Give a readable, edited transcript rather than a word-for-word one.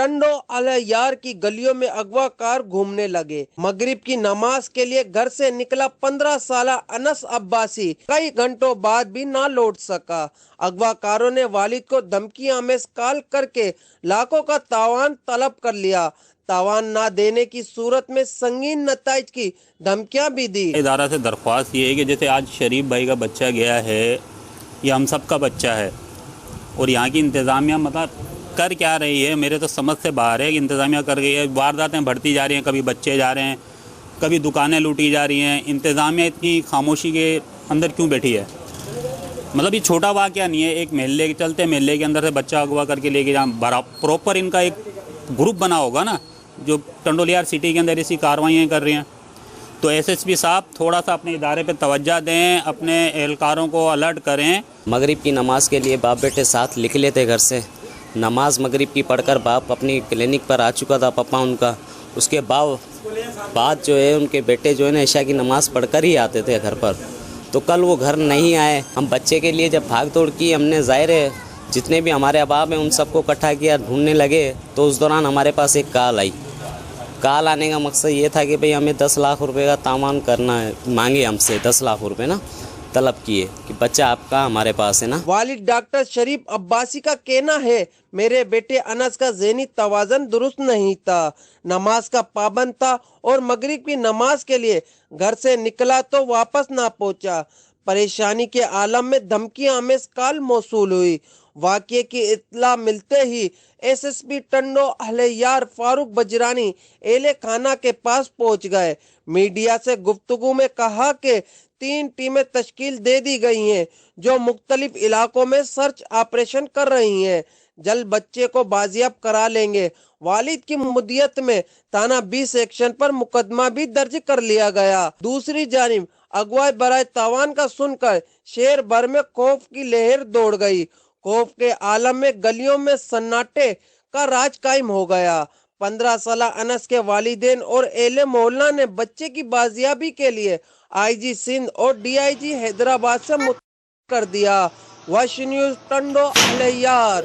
ٹنڈو الیار کی گلیوں میں اغوا کار گھومنے لگے۔ مغرب کی نماز کے لیے گھر سے نکلا 15 سالہ انس عباسی کئی گھنٹوں بعد بھی نہ لوٹ سکا۔ اغوا کاروں نے والد کو دھمکی آمیز کال کر کے لاکھوں کا تاوان طلب کر لیا۔ تاوان نہ دینے کی صورت میں سنگین نتائج کی دھمکیاں بھی دی۔ ادارہ سے درخواست یہ ہے کہ جیسے آج شریف بھائی کا بچہ گیا ہے، یہ ہم سب کا بچہ ہے، اور یہاں کی انتظامیہ مطلب کر کیا رہی ہے، میرے تو سمجھ سے باہر ہے کہ انتظامیہ کر گئی ہے۔ وارداتیں بڑھتی جا رہی ہیں، کبھی بچے جا رہے ہیں، کبھی دکانیں لوٹی جا رہی ہیں۔ انتظامیہ اتنی خاموشی کے اندر کیوں بیٹھی ہے؟ مطلب یہ چھوٹا واقعہ نہیں ہے، ایک محلے کے چلتے محلے کے اندر سے بچہ اغوا کر کے لے کے جہاں پراپر ان کا ایک گروپ بنا ہوگا نا، جو ٹنڈولیار سٹی کے اندر ایسی کارروائیاں کر رہی ہیں۔ تو ایس ایس پی صاحب تھوڑا سا اپنے ادارے پہ توجہ دیں، اپنے اہلکاروں کو الرٹ کریں۔ مغرب کی نماز کے لیے باپ بیٹے ساتھ نکلے تھے گھر سے۔ نماز مغرب کی پڑھ کر باپ اپنی کلینک پر آ چکا تھا، پپا ان کا۔ اس کے بعد جو ہے ان کے بیٹے جو ہے نا عشاء کی نماز پڑھ کر ہی آتے تھے گھر پر۔ تو کل وہ گھر نہیں آئے۔ ہم بچے کے لیے جب بھاگ دوڑ کی، ہم نے ظاہر ہے جتنے بھی ہمارے احباب ہیں ان سب کو اکٹھا کیا، ڈھونڈنے لگے۔ تو اس دوران ہمارے پاس ایک کال آئی۔ کال آنے کا مقصد یہ تھا کہ بھئی ہمیں 10 لاکھ روپے کا تاوان کرنا ہے، مانگے ہم سے 10 لاکھ روپے نا طلب کیے کہ بچہ آپ کا ہمارے پاس ہے نا۔ والد ڈاکٹر شریف عباسی کا کہنا ہے، میرے بیٹے انس کا ذہنی توازن درست نہیں تھا، نماز کا پابند تھا اور مغرب کی نماز کے لیے گھر سے نکلا تو واپس نہ پہنچا۔ پریشانی کے عالم میں دھمکی آمیز کال موصول ہوئی۔ واقعے کی اطلاع ملتے ہی ایس ایس پی ٹنڈو الیار فاروق بجرانی اہل خانہ کے پاس پہنچ گئے۔ میڈیا سے گفتگو میں کہا کہ 3 ٹیمیں تشکیل دے دی گئی ہیں جو مختلف علاقوں میں سرچ آپریشن کر رہی ہیں، جلد بچے کو بازیاب کرا لیں گے۔ والد کی مدیت میں تھانہ 20 سیکشن پر مقدمہ بھی درج کر لیا گیا۔ دوسری جانب اغوائی برائے تاوان کا سن کر شہر بھر میں خوف کی لہر دوڑ گئی۔ خوف کے عالم میں گلیوں میں سناٹے کا راج قائم ہو گیا۔ 15 سالہ انس کے والدین اور اہل محلہ نے بچے کی بازیابی کے لیے آئی جی سندھ اور ڈی آئی جی حیدرآباد سے مطلع کر دیا۔ واش نیوز ٹنڈو الیار۔